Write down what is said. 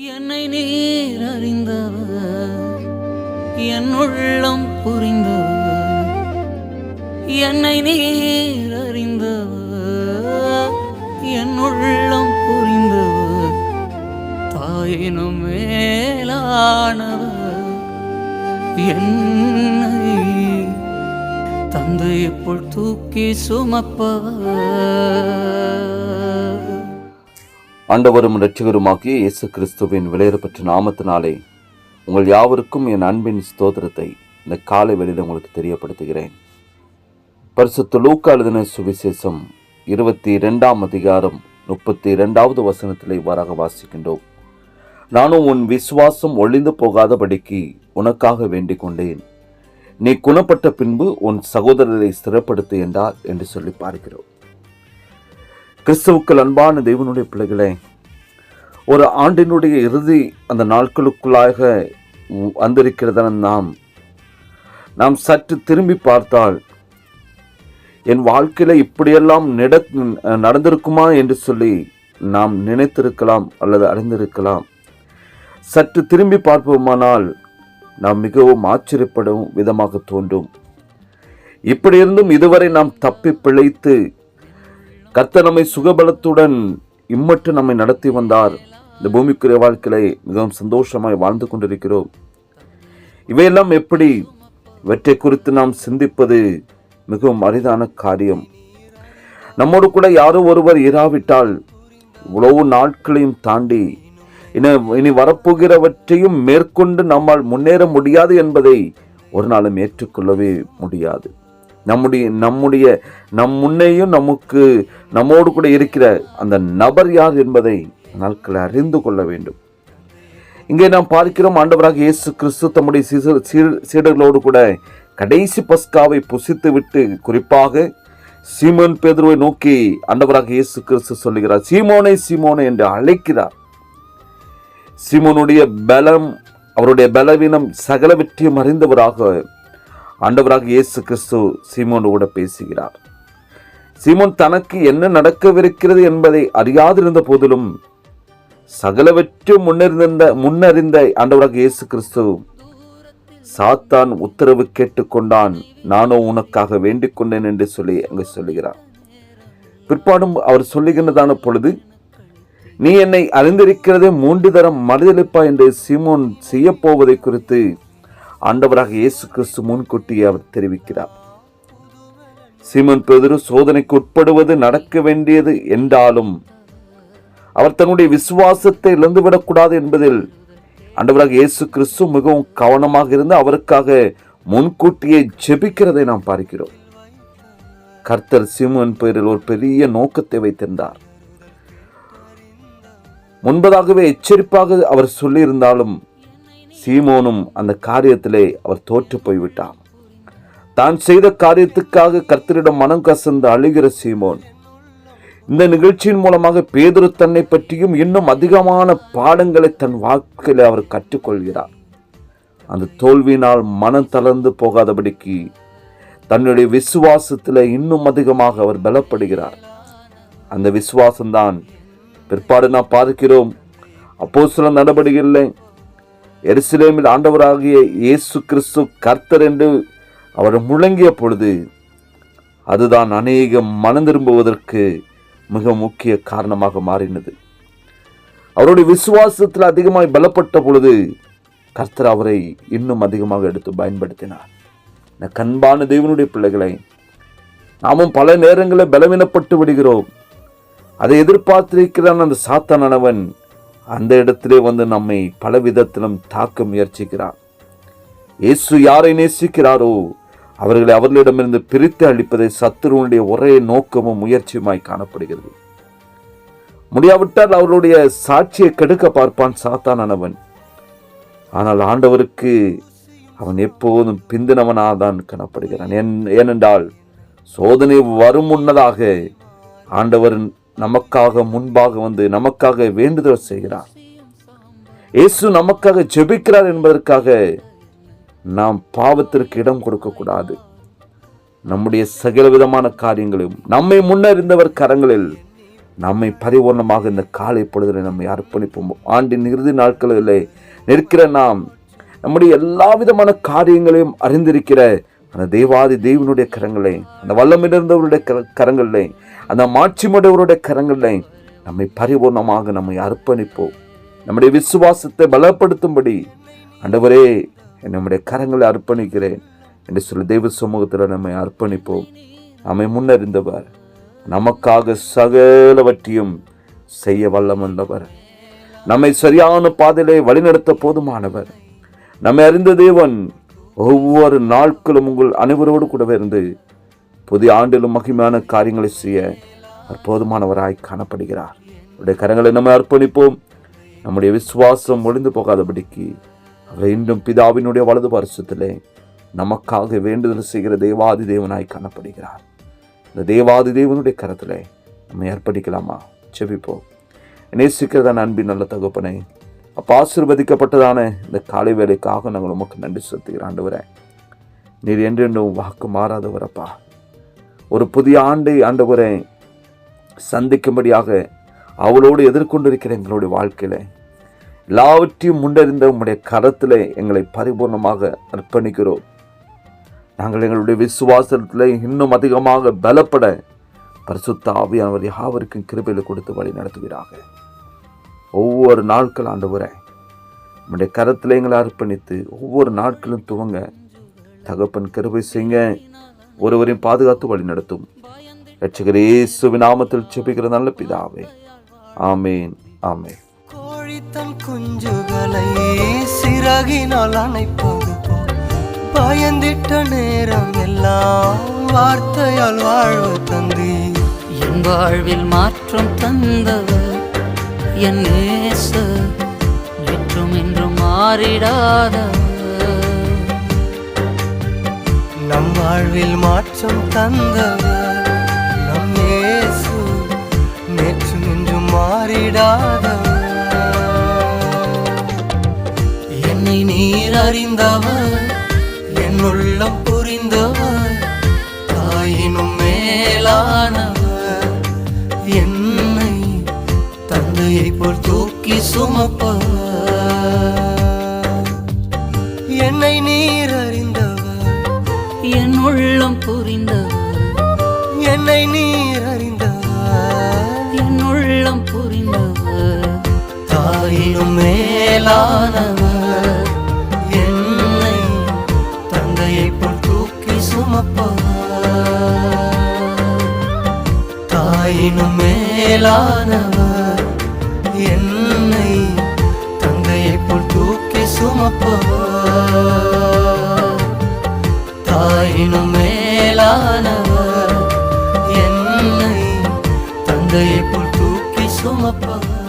என்னை நீர் அறிந்தவர், என் உள்ளம் புரிந்தவர். என்னை நீர் அறிந்தவர், என் உள்ளம் புரிந்தவர். தாயினும் மேலானவர், என்னை தந்தை போல் தூக்கி சுமப்பவர். ஆண்டவரும் இரட்சகருமாகிய இயேசு கிறிஸ்துவின் விலையேறப்பெற்ற நாமத்தினாலே உங்கள் யாவருக்கும் என் அன்பின் ஸ்தோத்திரத்தை இந்த காலை வேளையில் உங்களுக்கு தெரியப்படுத்துகிறேன். பரிசுத்த லூக்கா எழுதின சுவிசேஷம் 22ஆம் அதிகாரம் 32வது வசனத்திலே இவ்வாறாக வாசிக்கின்றோம். நானும் உன் விசுவாசம் ஒழிந்து போகாதபடிக்கு உனக்காக வேண்டிக் கொண்டேன். நீ குணப்பட்ட பின்பு உன் சகோதரரை ஸ்திரப்படுத்து என்றார் என்று சொல்லி பார்க்கிறோம். கிறிஸ்துவுக்கள் அன்பான தேவனுடைய பிள்ளைகளே, ஒரு ஆண்டினுடைய இறுதி அந்த நாட்களுக்குள்ளாக வந்திருக்கிறதான நாம் சற்று திரும்பி பார்த்தால் என் வாழ்க்கையில இப்படியெல்லாம் நடந்திருக்குமா என்று சொல்லி நாம் நினைத்திருக்கலாம் அல்லது அறிந்திருக்கலாம். சற்று திரும்பி பார்ப்போமானால் நாம் மிகவும் ஆச்சரியப்படும் விதமாக தோன்றும். இப்படி இருந்தும் இதுவரை நாம் தப்பி பிழைத்து கர்த்தர் நம்மை சுகபலத்துடன் இம்மட்டு நம்மை நடத்தி வந்தார். இந்த பூமிக்குரிய வாழ்க்கையை மிகவும் சந்தோஷமாய் வாழ்ந்து கொண்டிருக்கிறோம். இவையெல்லாம் எப்படி? இவற்றை குறித்து நாம் சிந்திப்பது மிகவும் அரிதான காரியம். நம்மோடு கூட யாரோ ஒருவர் இராவிட்டால் இவ்வளவு நாட்களையும் தாண்டி இனி வரப்போகிறவற்றையும் மேற்கொண்டு நம்மால் முன்னேற முடியாது என்பதை ஒரு நாளும் ஏற்றுக்கொள்ளவே முடியாது. நம் முன்னேயும் நம்மோடு கூட இருக்கிற அந்த நபர் யார் என்பதை நாட்களை அறிந்து கொள்ள வேண்டும். இங்கே நாம் பார்க்கிறோம், ஆண்டவராக இயேசு கிறிஸ்து தம்முடைய சீடர்களோடு கூட கடைசி பஸ்காவை புசித்து விட்டு குறிப்பாக சீமோன் பேதுருவை நோக்கி ஆண்டவராக இயேசு கிறிஸ்து சொல்லுகிறார், சீமோனே சீமோனே என்று அழைக்கிறார். சீமோனுடைய பலம், அவருடைய பலவீனம் சகலவற்றையும் அறிந்தவராக ஆண்டவராக இயேசு கிறிஸ்து சீமோனோடு கூட பேசுகிறார். சீமோன் தனக்கு என்ன நடக்கவிருக்கிறது என்பதை அறியாதிருந்த போதிலும் சகலவற்றையும் முன்னறிந்த ஆண்டவராக இயேசு கிறிஸ்து சாத்தான் உத்தரவு கேட்டுக்கொண்டான், நானோ உனக்காக வேண்டிக் கொண்டேன் என்று சொல்லி அங்கு சொல்லுகிறார். பிற்பாடும் அவர் சொல்லுகின்றதான பொழுது, நீ என்னை அறிந்திருக்கிறதே 3 தரம் மறுதலிப்பா என்று சீமோன் செய்ய போவதை குறித்து ஆண்டவராக இயேசு கிறிஸ்து முன்கூட்டியே அவர் தெரிவிக்கிறார். சீமோன் பேதுரு சோதனைக்கு உட்படுவது நடக்க வேண்டியது என்றாலும் அவர் தன்னுடைய விசுவாசத்தை இழந்துவிடக்கூடாது என்பதில் ஆண்டவராக இயேசு கிறிஸ்து மிகவும் கவனமாக இருந்து அவருக்காக முன்கூட்டியே ஜெபிக்கிறதை நாம் பார்க்கிறோம். கர்த்தர் சீமோன் பேரில் ஒரு பெரிய நோக்கத்தை வைத்திருந்தார். முன்பதாகவே எச்சரிப்பாக அவர் சொல்லியிருந்தாலும் சீமோனும் அந்த காரியத்திலே அவர் தோற்று போய்விட்டார். தான் செய்த காரியத்துக்காக கர்த்தரிடம் மனம் கசந்து அழுகிற சீமோன் இந்த நிகழ்ச்சியின் மூலமாக பேதுரு தன்னை பற்றியும் இன்னும் அதிகமான பாடங்களை தன் வாழ்க்கையில அவர் கற்றுக்கொள்கிறார். அந்த தோல்வியினால் மனம் தளர்ந்து போகாதபடிக்கு தன்னுடைய விசுவாசத்தில் இன்னும் அதிகமாக அவர் பலப்படுகிறார். அந்த விசுவாசம்தான் பிற்பாடு நாம் பார்க்கிறோம். அப்போஸ்தலர் நடவடிக்கைகளில் எருசலேமில் ஆண்டவராகிய இயேசு கிறிஸ்து கர்த்தர் என்று அவர் முழங்கிய பொழுது அதுதான் அநேகம் மனம் திரும்புவதற்கு மிக முக்கிய காரணமாக மாறினது. அவருடைய விசுவாசத்தில் அதிகமாய் பலப்பட்ட பொழுது கர்த்தர் அவரை இன்னும் அதிகமாக எடுத்து பயன்படுத்தினார். கண்பான தேவனுடைய பிள்ளைகளை, நாமும் பல நேரங்களில் பலவீனப்பட்டு விடுகிறோம். அதை எதிர்பார்த்திருக்கிறான் அந்த சாத்தானவன் அந்த இடத்திலே வந்து நம்மை பல விதத்திலும் தாக்க முயற்சிக்கிறார். இயேசு யாரை நேசிக்கிறாரோ அவர்களை அவர்களிடமிருந்து பிரித்து அளிப்பதை சத்துருவனுடைய ஒரே நோக்கமும் முயற்சியுமாய் காணப்படுகிறது. முடியாவிட்டால் அவருடைய சாட்சியை கெடுக்க பார்ப்பான் சாத்தானவன். ஆனால் ஆண்டவருக்கு அவன் எப்போதும் பிந்தினவனாதான் காணப்படுகிறான். ஏனென்றால் சோதனை வரும் முன்னதாக ஆண்டவர் நமக்காக முன்பாக வந்து நமக்காக வேண்டுதல் செய்கிறார். இயேசு நமக்காக ஜெபிக்கிறார் என்பதற்காக நாம் பாவத்திற்கு இடம் கொடுக்க கூடாது. நம்முடைய சகல விதமான காரியங்களையும் நம்மை முன்னறிந்தவர் கரங்களில் நம்மை பரிபூர்ணமாக இந்த காலை பொழுதில் நம்மை அர்ப்பணிப்போம். ஆண்டின் இறுதி நாட்களிலே நிற்கிற நாம் நம்முடைய எல்லா விதமான காரியங்களையும் அறிந்திருக்கிற அந்த தேவாதி தேவனுடைய கரங்களை, அந்த வல்லமிருந்தவருடைய கரங்களை, அந்த மாட்சிமுடையவருடைய கரங்களை நம்மை பரிபூர்ணமாக நம்மை அர்ப்பணிப்போம். நம்முடைய விசுவாசத்தை பலப்படுத்தும்படி ஆண்டவரே நம்முடைய கரங்களை அர்ப்பணிக்கிறேன் என்று சொல்லி தெய்வ சமூகத்தில் நம்மை அர்ப்பணிப்போம். நம்மை முன்னறிந்தவர், நமக்காக சகலவற்றையும் செய்ய வல்லமுள்ளவர், நம்மை சரியான பாதையிலே வழிநடத்த போதுமானவர், நம்மை அறிந்த தேவன் ஒவ்வொரு நாட்களும் உங்கள் அனைவரோடு கூடவே இருந்து புதிய ஆண்டிலும் மகிமையான காரியங்களை செய்ய அற்புதமானவராய் காணப்படுகிறார். அவருடைய கரங்களை நம்ம அர்ப்பணிப்போம். நம்முடைய விசுவாசம் ஒளிந்து போகாதபடிக்கு அவர் இன்றும் பிதாவினுடைய வலது பரிசுத்திலே நமக்காக வேண்டுதல் செய்கிற தேவாதி தேவனாய் காணப்படுகிறார். இந்த தேவாதி தேவனுடைய கரத்திலே நம்மை அர்ப்பணிக்கலாமா? செபிப்போம். நேசிக்கிறதான அன்பின் நல்ல தகப்பனே, அப்போ ஆசீர்வதிக்கப்பட்டதான இந்த காலை வேலைக்காக நாங்கள் உமக்கு நன்றி செலுத்துகிறோம். ஆண்டவரே, நீர் என்றென்றும் வாக்கு மாறாதவரப்பா. ஒரு புதிய ஆண்டை ஆண்டவரே சந்திக்கும்படியாக அவளோடு எதிர்கொண்டிருக்கிற எங்களுடைய வாழ்க்கையில எல்லாவற்றையும் முன்னறிந்த உம்முடைய கரத்திலே எங்களை பரிபூர்ணமாக அர்ப்பணிக்கிறோம். நாங்கள் எங்களுடைய விசுவாசத்தில் இன்னும் அதிகமாக பலப்பட பரிசுத்த ஆவியானவர் யாவருக்கும் கிருபையில கொடுத்து வழி நடத்துவீராக. ஒவ்வொரு நாட்கள் ஆண்டவரே நம்முடைய கரத்தில் எங்களை அர்ப்பணித்து ஒவ்வொரு நாட்களும் துவங்க தகப்பன் கிருபை செய்யுங்க. ஒருவரையும் பாதுகாத்து வழி நடத்தும். இரட்சகர் இயேசுவின் நாமத்தில் ஜெபிக்கிற நல்ல பிதாவே, ஆமேன், ஆமேன். கோழித்தன் குஞ்சுகளை சிறகினால் அணைப்பது போல் பயந்திட்ட நேரம் எல்லாம் வார்த்தையால் வாழ்வு தந்தி என் வாழ்வில் மாற்றம் தந்தவர் என் நேச நேற்றும் இன்றும் மாறிடாதவர். நம் வாழ்வில் மாற்றம் தந்தவர் நம் இயேசு நேற்றும் இன்றும் மாறிடாதவர். என்னை நீர் அறிந்தவர், என் உள்ளம் புரிந்தவர், தாயினும் மேலானவர், என்னை தந்தையை போல் தூக்கி சுமப்பவர். என்னை நீர் அறிந்தவர், என் உள்ளம் புரிந்தவர், என்னை நீர் அறிந்தவர், என் உள்ளம் புரிந்தவர், தாயினும் மேலானவர், என்னை தந்தையை போல் தூக்கி சுமப்பவர். தாயினும் மேலானவர், என்னை தந்தையை போல் தூக்கி சுமப்பவர். தாயினும் மேலானவர், என்னை தந்தையை போல் தூக்கி சுமப்பவர்.